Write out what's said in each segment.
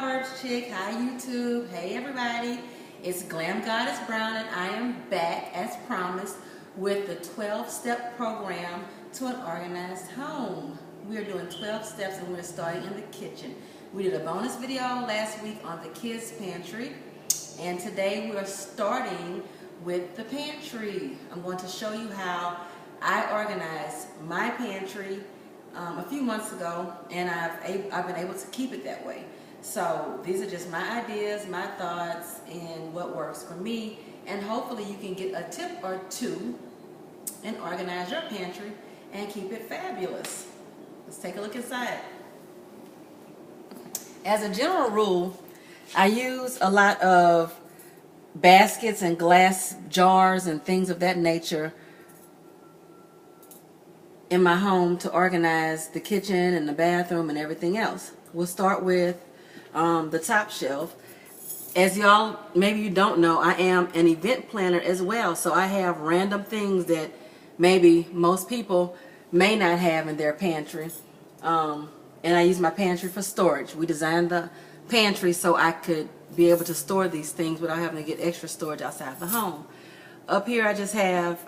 Proverbs Chick. Hi YouTube. Hey everybody. It's Glam Goddess Brown and I am back as promised with the 12-step program to an organized home. We are doing 12 steps and we're starting in the kitchen. We did a bonus video last week on the kids pantry and today we are starting with the pantry. I'm going to show you how I organized my pantry a few months ago, and I've been able to keep it that way. So these are just my ideas, my thoughts, and what works for me, and hopefully you can get a tip or two and organize your pantry and keep it fabulous. Let's take a look inside. As a general rule, I use a lot of baskets and glass jars and things of that nature in my home to organize the kitchen and the bathroom and everything else. We'll start with the top shelf. As y'all, maybe you don't know, I am an event planner as well, so I have random things that maybe most people may not have in their pantry, and I use my pantry for storage. We designed the pantry so I could be able to store these things without having to get extra storage outside the home. Up here I just have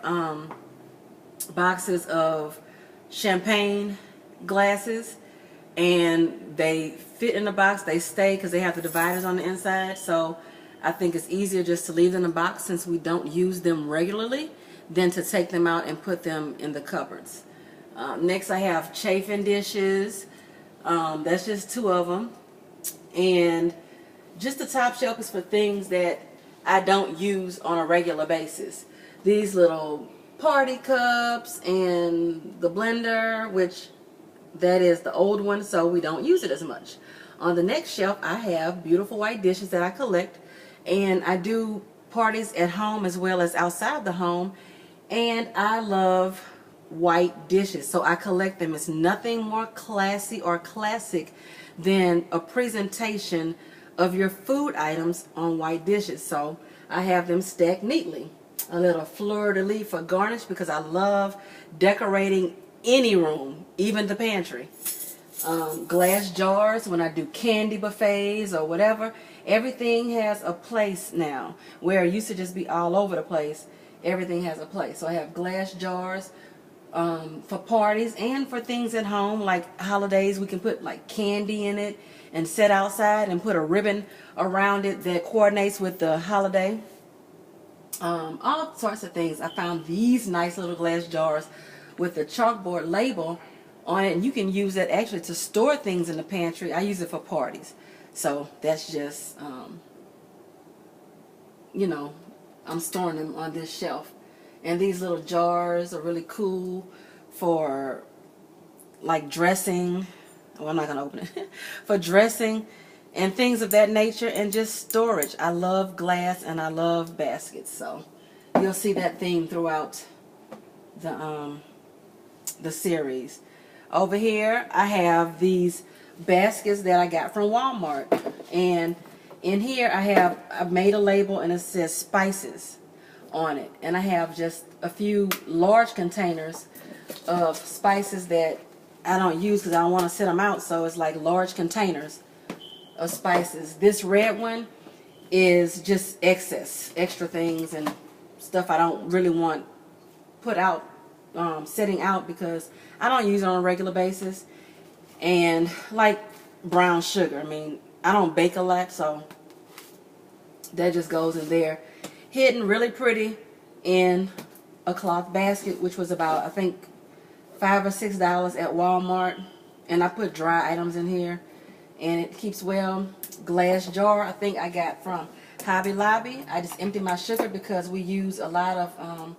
boxes of champagne glasses, and they fit in the box. They stay because they have the dividers on the inside, so I think it's easier just to leave them in the box since we don't use them regularly than to take them out and put them in the cupboards. Next I have chafing dishes. That's just two of them, and just the top shelf is for things that I don't use on a regular basis. These little party cups and the blender, which that is the old one, so we don't use it as much. On the next shelf I have beautiful white dishes that I collect, and I do parties at home as well as outside the home, and I love white dishes, so I collect them. It's nothing more classy or classic than a presentation of your food items on white dishes, so I have them stacked neatly. A little fleur-de-lis for garnish because I love decorating any room, even the pantry. Glass jars when I do candy buffets or whatever. Everything has a place now, where it used to just be all over the place. Everything has a place. So I have glass jars for parties and for things at home, like holidays. We can put like candy in it and set outside and put a ribbon around it that coordinates with the holiday. All sorts of things. I found these nice little glass jars with the chalkboard label on it, and you can use that actually to store things in the pantry. I use it for parties, so that's just you know, I'm storing them on this shelf. And these little jars are really cool for like dressing. Oh, I'm not gonna open it. For dressing and things of that nature, and just storage. I love glass and I love baskets, so you'll see that theme throughout the series. Over here I have these baskets that I got from Walmart, and in here I've made a label and it says spices on it, and I have just a few large containers of spices that I don't use because I don't want to set them out, so it's like large containers of spices. This red one is just extra things and stuff I don't really want put out, setting out, because I don't use it on a regular basis. And like brown sugar, I mean, I don't bake a lot, so that just goes in there, hidden really pretty in a cloth basket, which was about, I think, $5 or $6 at Walmart. And I put dry items in here and it keeps well. Glass jar I think I got from Hobby Lobby. I just empty my sugar because we use a lot of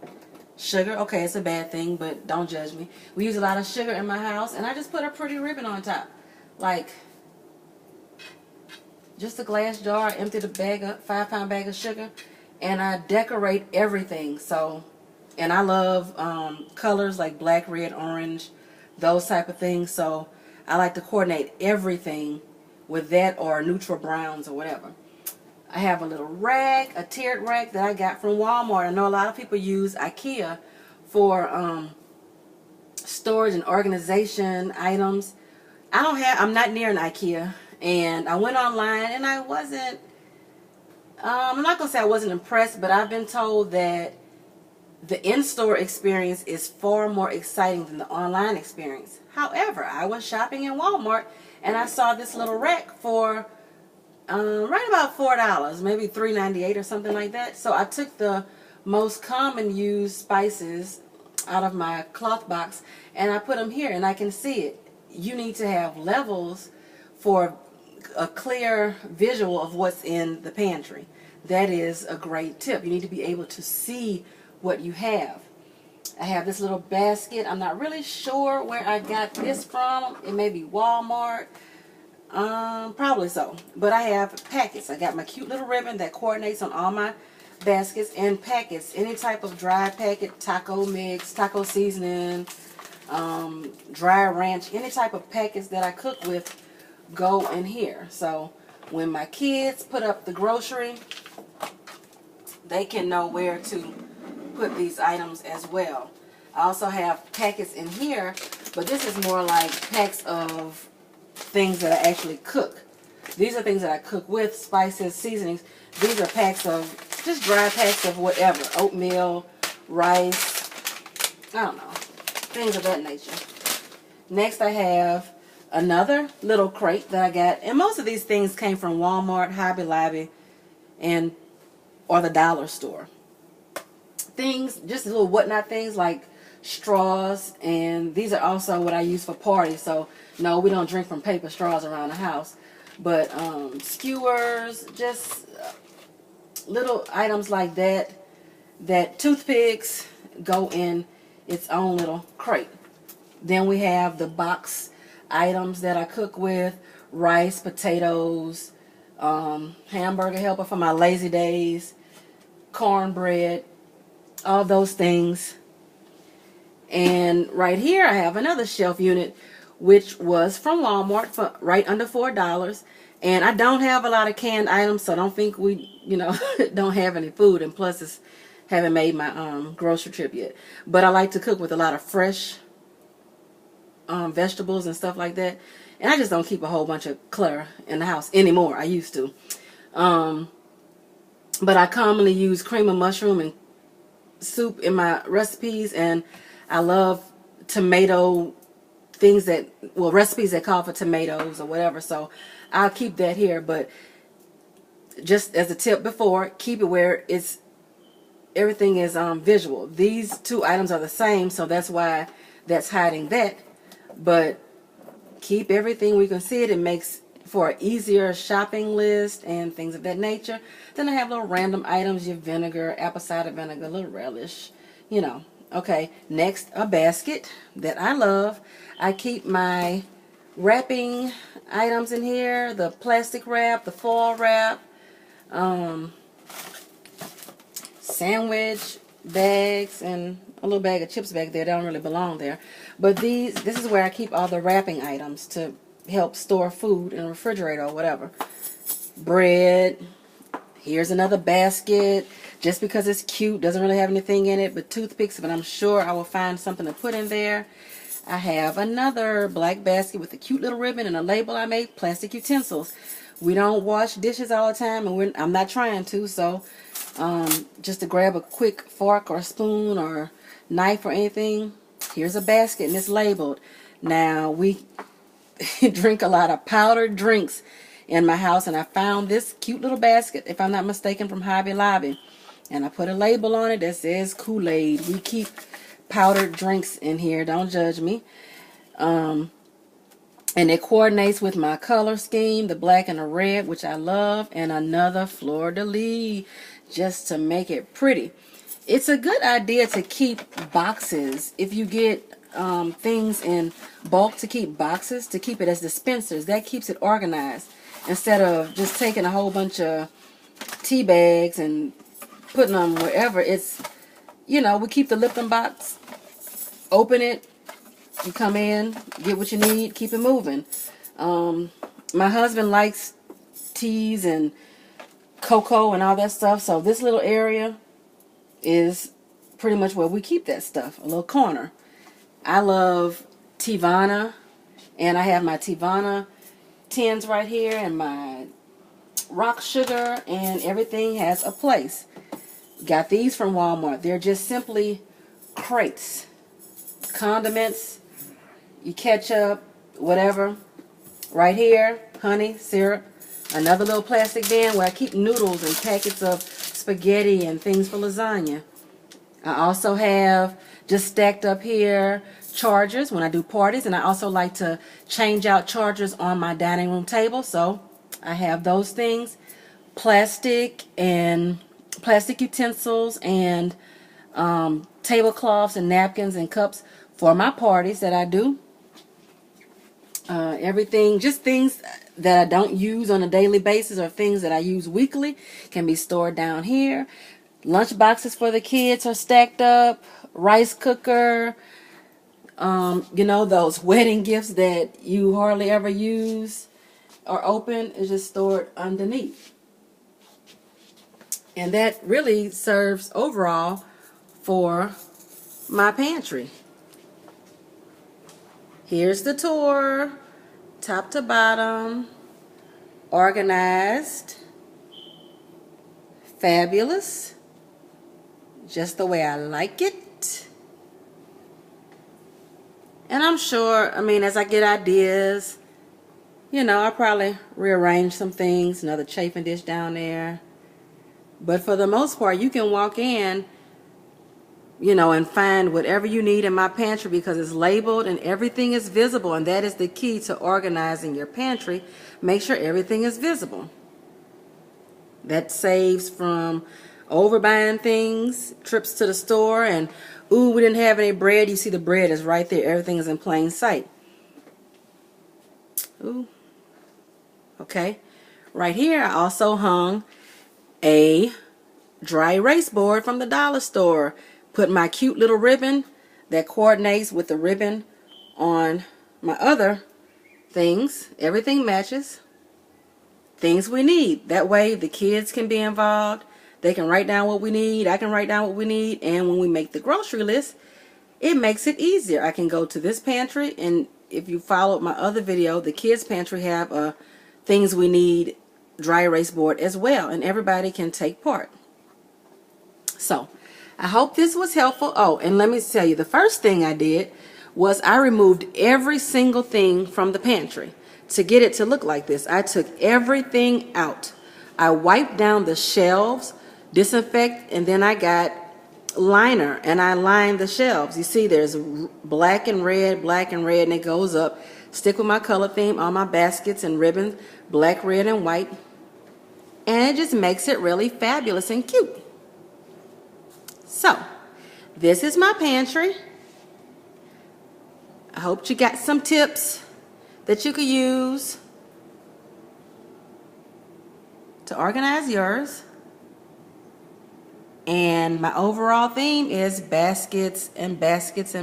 sugar. Okay, it's a bad thing, but don't judge me. We use a lot of sugar in my house, and I just put a pretty ribbon on top, like just a glass jar. I empty the bag, 5-pound bag of sugar, and I decorate everything. So, and I love colors like black, red, orange, those type of things, so I like to coordinate everything with that, or neutral browns or whatever. I have a little rack, a tiered rack that I got from Walmart. I know a lot of people use IKEA for storage and organization items. I'm not near an IKEA, And I went online and I wasn't, I'm not going to say I wasn't impressed, but I've been told that the in-store experience is far more exciting than the online experience. However, I was shopping in Walmart and I saw this little rack for right about $4, maybe $3.98 or something like that. So I took the most common used spices out of my cloth box and I put them here, and I can see it. You need to have levels for a clear visual of what's in the pantry. That is a great tip. You need to be able to see what you have. I have this little basket. I'm not really sure where I got this from. It may be Walmart. Probably so. But I have packets. I got my cute little ribbon that coordinates on all my baskets and packets. Any type of dry packet, taco mix, taco seasoning, dry ranch, any type of packets that I cook with go in here. So when my kids put up the grocery, they can know where to put these items as well. I also have packets in here, but this is more like packs of things that I actually cook. These are things that I cook with, spices, seasonings. These are packs of, just dry packs of whatever, oatmeal, rice, I don't know, things of that nature. Next I have another little crate that I got, and most of these things came from Walmart, Hobby Lobby, or the dollar store. Things, just little whatnot things like straws, and these are also what I use for parties. So no, we don't drink from paper straws around the house, but skewers, just little items like that. That toothpicks go in its own little crate. Then we have the box items that I cook with: rice, potatoes, hamburger helper for my lazy days, cornbread, all those things. And right here I have another shelf unit, which was from Walmart for right under $4. And I don't have a lot of canned items, so don't think we, don't have any food. And plus, it's haven't made my grocery trip yet. But I like to cook with a lot of fresh vegetables and stuff like that. And I just don't keep a whole bunch of clutter in the house anymore. I used to. But I commonly use cream of mushroom and soup in my recipes, and I love tomato things that, well, recipes that call for tomatoes or whatever, so I'll keep that here. But just as a tip before, keep it where it's, everything is visual. These two items are the same, so that's why that's hiding that. But keep everything where you can see it. It makes for an easier shopping list and things of that nature. Then I have little random items, your vinegar, apple cider vinegar, little relish, Okay, next, a basket that I love. I keep my wrapping items in here, the plastic wrap, the foil wrap, sandwich bags, and a little bag of chips back there. They don't really belong there. But this is where I keep all the wrapping items to help store food in a refrigerator or whatever. Bread. Here's another basket. Just because it's cute, doesn't really have anything in it but toothpicks, but I'm sure I will find something to put in there. I have another black basket with a cute little ribbon and a label I made, plastic utensils. We don't wash dishes all the time, and I'm not trying to, so just to grab a quick fork or spoon or knife or anything, here's a basket and it's labeled. Now, we drink a lot of powdered drinks in my house, and I found this cute little basket, if I'm not mistaken, from Hobby Lobby. And I put a label on it that says Kool-Aid. We keep powdered drinks in here. Don't judge me. And it coordinates with my color scheme, the black and the red, which I love. And another fleur-de-lis, just to make it pretty. It's a good idea to keep boxes. If you get things in bulk, to keep boxes, to keep it as dispensers. That keeps it organized. Instead of just taking a whole bunch of tea bags and putting them wherever. It's, we keep the Lipton box, open it, you come in, get what you need, keep it moving. My husband likes teas and cocoa and all that stuff, so this little area is pretty much where we keep that stuff, a little corner. I love Teavana, and I have my Teavana tins right here and my rock sugar, and everything has a place. Got these from Walmart. They're just simply crates. Condiments, your ketchup, whatever. Right here, honey, syrup. Another little plastic bin where I keep noodles and packets of spaghetti and things for lasagna. I also have, just stacked up here, chargers when I do parties, and I also like to change out chargers on my dining room table, so I have those things. Plastic utensils and tablecloths and napkins and cups for my parties that I do. Everything, just things that I don't use on a daily basis or things that I use weekly, can be stored down here. Lunch boxes for the kids are stacked up. Rice cooker. You know, those wedding gifts that you hardly ever use or open is just stored underneath. And that really serves overall for my pantry. Here's the tour, top to bottom, organized, fabulous, just the way I like it. And I'm sure, I mean, as I get ideas, you know, I'll probably rearrange some things, another chafing dish down there. But for the most part, you can walk in, you know, and find whatever you need in my pantry because it's labeled and everything is visible. And that is the key to organizing your pantry. Make sure everything is visible. That saves from overbuying things, trips to the store, and, ooh, we didn't have any bread. You see the bread is right there. Everything is in plain sight. Ooh. Okay. Right here, I also hung a dry erase board from the dollar store. Put my cute little ribbon that coordinates with the ribbon on my other things. Everything matches. Things we need. That way the kids can be involved. They can write down what we need. I can write down what we need. And when we make the grocery list, it makes it easier. I can go to this pantry, and if you followed my other video, the kids pantry have a things we need dry erase board as well, and everybody can take part. So I hope this was helpful. Oh, and let me tell you, the first thing I did was I removed every single thing from the pantry to get it to look like this. I took everything out. I wiped down the shelves, disinfect, and then I got liner and I lined the shelves. You see there's black and red, and it goes up. Stick with my color theme on my baskets and ribbons, black, red, and white. And it just makes it really fabulous and cute. So, this is my pantry. I hope you got some tips that you could use to organize yours. And my overall theme is baskets and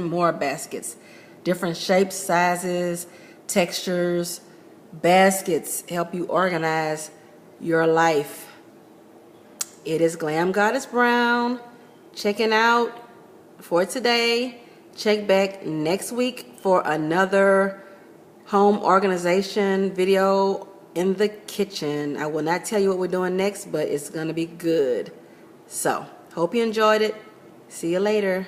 more baskets. Different shapes, sizes, textures. Baskets help you organize your life. It is Glam Goddess Brown checking out for today. Check back next week for another home organization video in the kitchen. I will not tell you what we're doing next, but it's going to be good. So, hope you enjoyed it. See you later.